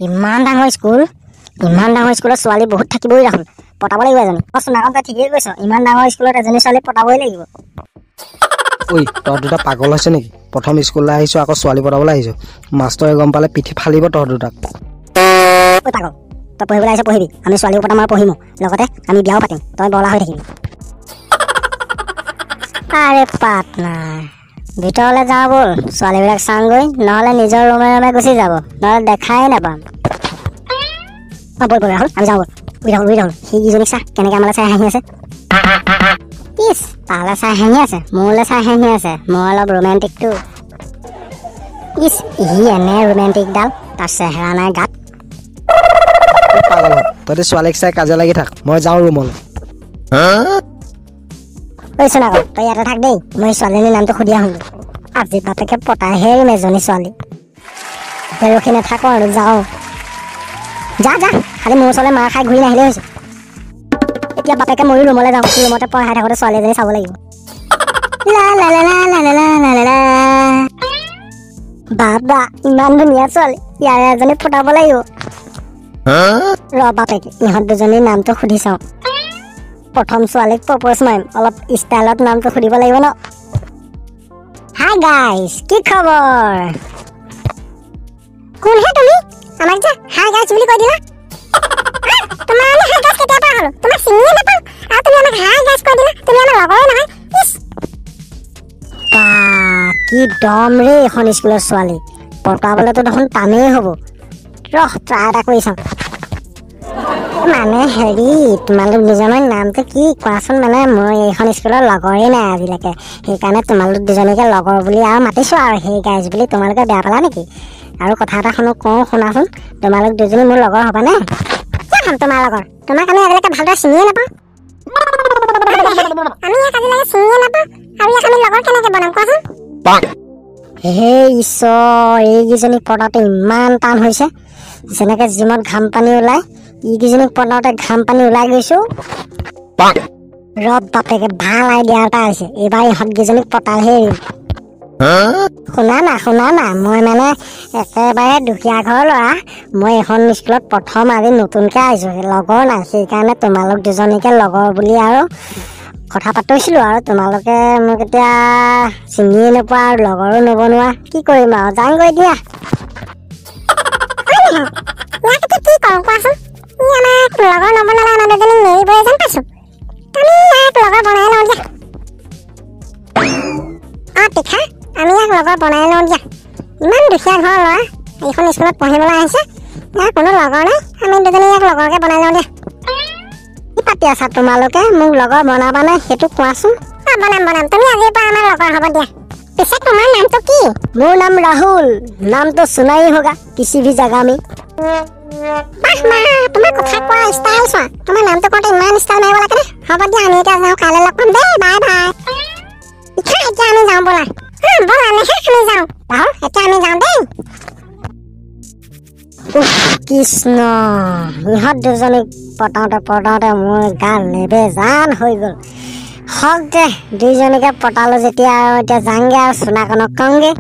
ইমান ডাঙৰ স্কুলত ছোৱালী বহুত থাকিবই দেখোন পটাব লাগিব এজনী সোণাকণ তই ঠিকেই কৈছ ইমান ডাঙৰ স্কুলত এজনী ছোৱালী পটাবই লাগিব ঐ তহঁত দুটা পাগল হৈছে নেকি প্ৰথম স্কুললৈ আহিছো আকৌ ছোৱালী পটাবলৈ আহিছো মাষ্টৰে গম পালে পিঠি ফালিব তহঁত দুটাক ঐ পাগল তই পঢ়িবলৈ আহিছ পঢ়িবি আমি ছোৱালীও পটাম আৰু পঢ়িমো লগতে আমি বিয়াও পাতিম তই বলা হৈ থাকিবি আৰে পাৰ্টনাৰ ভিতৰলৈ যাওঁ ব'ল ছোৱালীবিলাক চাওঁগৈ নহ'লে নিজৰ ৰুমে গুচি যাব নহ'লে দেখাই নাপাম ব'ল ৰাহুল আমি যাওঁ ব'ল উই ৰাহুল সিজনীক চা কেনেকৈ আমালৈ চাই হাঁহি আছে ইছ তালৈ চাই হাঁহি আছে মোলৈ চাই হাঁহি আছে মই অলপ ৰোমেণ্টিকটো ইছ সি এনে ৰোমেণ্টিকডাল তাৰ চেহেৰা নাই গাত পাগল তহঁতে ছোৱালীক চাই কাজিয়া লাগি থাক মই যাওঁ ৰুমলৈ ঐ সোণাকণ তই ইয়াতে থাক দেই মই ছোৱালীজনীৰ নামটো সুধি আহোঁগৈ আজি বাপেকে পতাইহে এজনী ছোৱালী ৰখি নাথাকো আৰু যাওঁ যা খালি মোৰ ওচৰলৈ মাৰ খাই ঘূৰি নাহিলেই হৈছে এতিয়া বাপেকে ময়ো ৰুমলৈ যাওঁ ৰুমতে পঢ়াই থাকোঁতে ছোৱালী এজনী চাব লাগিব বাবা ইমান ধুনীয়া ছোৱালী ইয়াৰে এজনী পটাব লাগিব ৰ বাপেকে ইহঁত দুজনীৰ নামটো সুধি চাওঁ প্ৰথম ছোৱালীক প্ৰপ'জ মাৰিম অলপ ষ্টাইলত নামটো সুধিব লাগিব ন হাই গাইজ কি খবৰ কোনহে তুমি আমাক যে হাই গাইজ বুলি কৈ দিলা তোমাৰ আমি হাই গাইজ কেতিয়াৰ পৰা হ'লো তোমাক চিনিয়ে নাপাওঁ আৰু তুমি আমাক হাই গাইজ কৈ দিলা তুমি আমাৰ লগৰে নহয় কি দম ৰে এখন স্কুলৰ ছোৱালী পটাবলৈতো দেখোন টানেই হ'ব ৰহ ট্ৰাই এটা কৰি চাওঁ মানে হেৰি তোমালোক দুজনৰ নামটো কি কোৱাচোন মানে মই এইখন স্কুলৰ লগৰেই নাই আজিলৈকে সেইকাৰণে তোমালোক দুজনীকে লগৰ বুলি আৰু মাতিছোঁ আৰু সেই গাইজ বুলি তোমালোকে বেয়া পালা নেকি আৰু কথা এটা শুনাচোন তোমালোক দুজনী মোৰ লগৰ হ'বানে কিয় হ'ম তোমাৰ লগৰ তোমাক আমি আজিলৈকে ভালদৰে চিনিয়ে নাপাওঁ আমি ইয়াক আজিলৈকে চিনিয়ে নাপাওঁ আৰু ইয়াক আমি লগৰ কেনেকৈ বনাম কোৱাচোন হে ঈশ্বৰ এইকেইজনীক পটাওঁতে ইমান টান হৈছে যেনেকৈ জিমত ঘাম পানী ওলায় এইকেইজনীক পটাওঁতে ঘাম পানী ওলাই গৈছোঁ ৰব বাপেকে ভাল আইডিয়া এটা হৈছে এইবাৰ ইহঁতকেইজনীক পটাইহে শুনা না মই মানে একেবাৰে দুখীয়া ঘৰৰ ল'ৰা মই এখন স্কুলত প্ৰথম আজি নতুনকৈ আহিছোঁ লগৰ নাই সেইকাৰণে তোমালোক দুজনীকে লগৰ বুলি আৰু কথা পাতিছিলোঁ আৰু তোমালোকে মোক এতিয়া চিনিয়ে নোপোৱা আৰু লগৰো নবনোৱা কি কৰিম আৰু যাওঁগৈ দিয়া কি কৰোঁ কোৱাচোন আমাক লগৰ নবনালে আমাৰ দুজনী মেৰিবই যেন পাইছোঁ আমি ইয়াক লগৰ বনাই লওঁ দিয়া তীখা আমি ইয়াক লগৰ বনাই লওঁ দিয়া ইমান দুখীয়া ঘৰৰ ল'ৰা এইখন স্কুলত পঢ়িবলৈ আহিছে ইয়াৰ কোনো লগৰ নাই আমি দুজনী ইয়াক লগৰকে বনাই লওঁ দিয়া কি পাতি আছা তোমালোকে মোক লগৰ বনাবানে সেইটো কোৱাচোন বনাম তুমি আজিৰ পৰা আমাৰ লগৰ হ'ব দিয়া পিছে তোমাৰ নামটো কি মোৰ নাম ৰাহুল নামটো সুনাই হোগা কিছি ভি জাগা মে তোমাৰ কথা কোৱা ষ্টাইল চোৱা তোমাৰ নামটো কওঁতে ইমান ষ্টাইল মাৰিব লাগে হ'ব দিয়া আমি এতিয়া যাওঁ কাইলৈ লগ পাম দেই বাই বাই এতিয়া আমি যাওঁ ব'লা ব'লা নেহে আমি যাওঁ ৰাহুল এতিয়া আমি যাওঁ দেই কৃষ্ণ ইহঁত দুজনীক পটাওঁতে মোৰ গা লেবেজান হৈ গ'ল হওক দে দুইজনীকে পটালো যেতিয়া আৰু এতিয়া যাংগে আৰু সোণাকণক কওঁগে